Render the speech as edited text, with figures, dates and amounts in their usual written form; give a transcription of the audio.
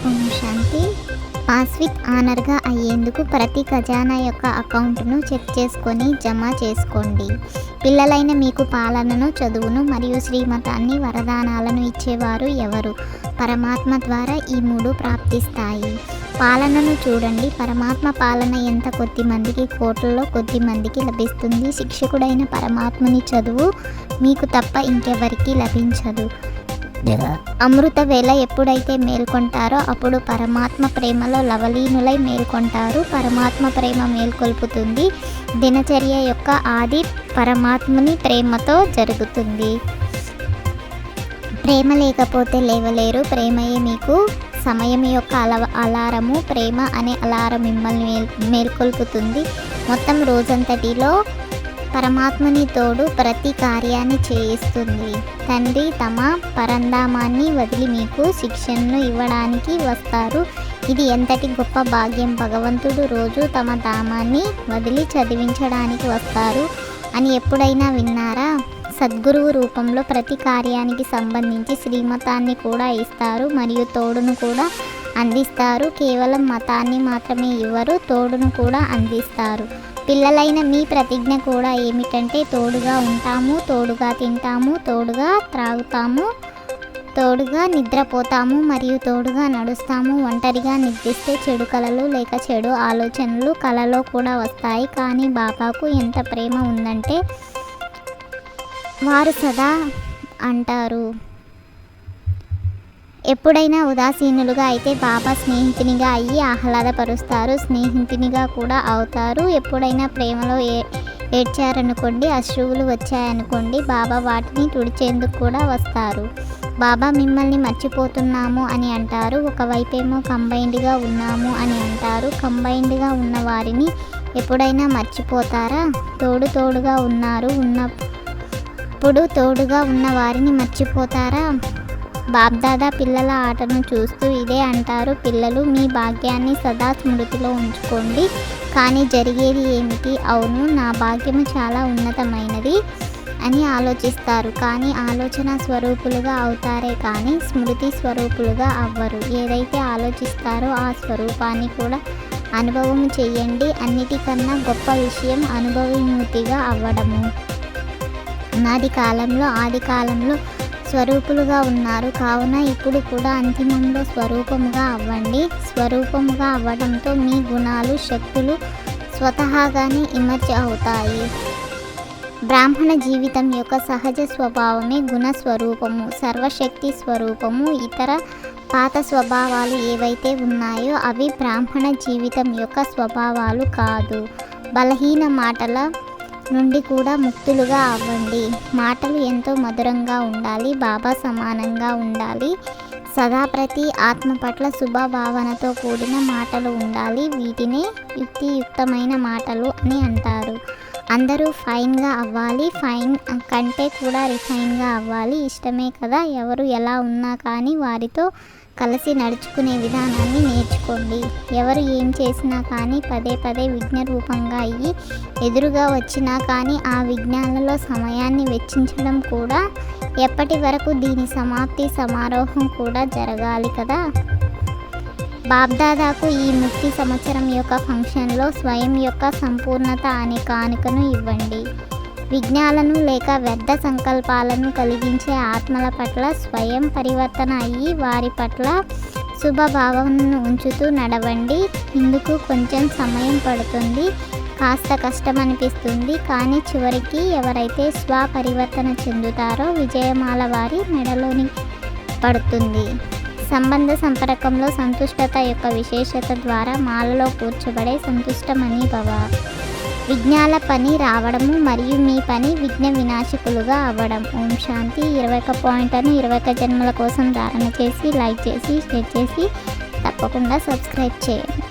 Om Shanti. Pass with ఆనర్గా అయ్యేందుకు ప్రతి ఖజానా యొక్క అకౌంట్ను చెక్ చేసుకొని జమ చేసుకోండి. పిల్లలైన మీకు పాలనను, చదువును మరియు శ్రీమతాన్ని, వరదానాలను ఇచ్చేవారు ఎవరు? పరమాత్మ ద్వారా ఈ మూడు ప్రాప్తిస్తాయి. పాలనను చూడండి. పరమాత్మ పాలన ఎంత కొద్ది మందికి, కోట్లలో కొద్ది మందికి లభిస్తుంది. శిక్షకుడైన పరమాత్మని చదువు మీకు తప్ప ఇంకెవరికీ లభించదు. అమృత వేళ ఎప్పుడైతే మేల్కొంటారో అప్పుడు పరమాత్మ ప్రేమలో లవలీనులై మేల్కొంటారు. పరమాత్మ ప్రేమ మేల్కొల్పుతుంది. దినచర్య యొక్క ఆది పరమాత్మని ప్రేమతో జరుగుతుంది. ప్రేమ లేకపోతే లేవలేరు. ప్రేమయే మీకు సమయం యొక్క అలారము. ప్రేమ అనే అలారం మిమ్మల్ని మేల్కొల్పుతుంది. మొత్తం రోజంతటిలో పరమాత్మని తోడు ప్రతి కార్యాన్ని చేయిస్తుంది. తండ్రి తమ పరంధామాన్ని వదిలి మీకు శిక్షణను ఇవ్వడానికి వస్తారు. ఇది ఎంతటి గొప్ప భాగ్యం! భగవంతుడు రోజు తమ ధామాన్ని వదిలి చదివించడానికి వస్తారు అని ఎప్పుడైనా విన్నారా? సద్గురువు రూపంలో ప్రతి కార్యానికి సంబంధించి శ్రీమతాన్ని కూడా ఇస్తారు మరియు తోడును కూడా అందిస్తారు. కేవలం మతాన్ని మాత్రమే ఇవ్వరు, తోడును కూడా అందిస్తారు. పిల్లలైన మీ ప్రతిజ్ఞ కూడా ఏమిటంటే తోడుగా ఉంటాము, తోడుగా తింటాము, తోడుగా త్రాగుతాము, తోడుగా నిద్రపోతాము మరియు తోడుగా నడుస్తాము. ఒంటరిగా నిద్రిస్తే చెడు కలలు లేక చెడు ఆలోచనలు కలలో కూడా వస్తాయి. కానీ బాబాకు ఎంత ప్రేమ ఉందంటే వారు సదా అంటారు, ఎప్పుడైనా ఉదాసీనులుగా అయితే బాబా స్నేహితునిగా అయ్యి ఆహ్లాదపరుస్తారు, స్నేహితునిగా కూడా అవుతారు. ఎప్పుడైనా ప్రేమలో ఏడ్చారనుకోండి, అశ్రువులు వచ్చాయనుకోండి, బాబా వాటిని తుడిచేందుకు కూడా వస్తారు. బాబా మిమ్మల్ని మర్చిపోతున్నాము అని అంటారు. ఒకవైపేమో కంబైన్డ్గా ఉన్నాము అని అంటారు. కంబైన్డ్గా ఉన్న వారిని ఎప్పుడైనా మర్చిపోతారా? తోడుగా ఉన్నారు ఉన్నప్పుడు తోడుగా ఉన్న వారిని మర్చిపోతారా? బాబ్దాదా పిల్లల ఆటను చూస్తూ ఇదే అంటారు, పిల్లలు మీ భాగ్యాన్ని సదా స్మృతిలో ఉంచుకోండి. కానీ జరిగేది ఏమిటి? అవును, నా భాగ్యము చాలా ఉన్నతమైనది అని ఆలోచిస్తారు. కానీ ఆలోచన స్వరూపులుగా అవుతారే కానీ స్మృతి స్వరూపులుగా అవ్వరు. ఏదైతే ఆలోచిస్తారో ఆ స్వరూపాన్ని కూడా అనుభవం చేయండి. అన్నిటికన్నా గొప్ప విషయం అనుభవీమూర్తిగా అవ్వడము. నాది కాలంలో ఆది కాలంలో స్వరూపులుగా ఉన్నారు, కావున ఇప్పుడు కూడా అంతిమంలో స్వరూపముగా అవ్వండి. స్వరూపముగా అవ్వడంతో మీ గుణాలు, శక్తులు స్వతహాగానే ఇమర్జ్ అవుతాయి. బ్రాహ్మణ జీవితం యొక్క సహజ స్వభావమే గుణస్వరూపము, సర్వశక్తి స్వరూపము. ఇతర పాత స్వభావాలు ఏవైతే ఉన్నాయో అవి బ్రాహ్మణ జీవితం యొక్క స్వభావాలు కాదు. బలహీన మాటల నుండి కూడా ముక్తులుగా అవ్వండి. మాటలు ఎంతో మధురంగా ఉండాలి, బాబా సమానంగా ఉండాలి. సదా ప్రతి ఆత్మ పట్ల శుభభావనతో కూడిన మాటలు ఉండాలి. వీటినే యుక్తియుక్తమైన మాటలు అని అంటారు. అందరూ ఫైన్గా అవ్వాలి, ఫైన్ కంటే కూడా రిఫైన్గా అవ్వాలి. ఇష్టమే కదా? ఎవరు ఎలా ఉన్నా కానీ వారితో కలిసి నడుచుకునే విధానాన్ని నేర్చుకోండి. ఎవరు ఏం చేసినా కానీ పదే విఘ్న రూపంగా అయ్యి ఎదురుగా వచ్చినా కానీ ఆ విఘ్నాలలో సమయాన్ని వెచ్చించడం కూడా ఎప్పటి వరకు దీని సమాప్తి సమారోహం కూడా జరగాలి కదా. బాబ్దాదాకు ఈ ముక్తి సంవత్సరం యొక్క ఫంక్షన్లో స్వయం యొక్క సంపూర్ణత అనే కానుకను ఇవ్వండి. విఘ్నాలను లేక వ్యర్థ సంకల్పాలను కలిగించే ఆత్మల పట్ల స్వయం పరివర్తన అయ్యి వారి పట్ల శుభభావనను ఉంచుతూ నడవండి. ఇందుకు కొంచెం సమయం పడుతుంది, కాస్త కష్టం అనిపిస్తుంది. కానీ చివరికి ఎవరైతే స్వపరివర్తన చెందుతారో విజయమాల వారి మెడలోని పడుతుంది. సంబంధ సంపర్కంలో సంతుష్టత యొక్క విశేషత ద్వారా మాలలో కూర్చోబడే సంతుష్టమని భవ. విఘ్నాల పని రావడము మరియు మీ పని విఘ్న వినాశకులుగా అవ్వడం. ఓం శాంతి. 21 పాయింట్లను 21 జన్మల కోసం ధారణ చేసి, లైక్ చేసి, షేర్ చేసి తప్పకుండా సబ్స్క్రైబ్ చేయండి.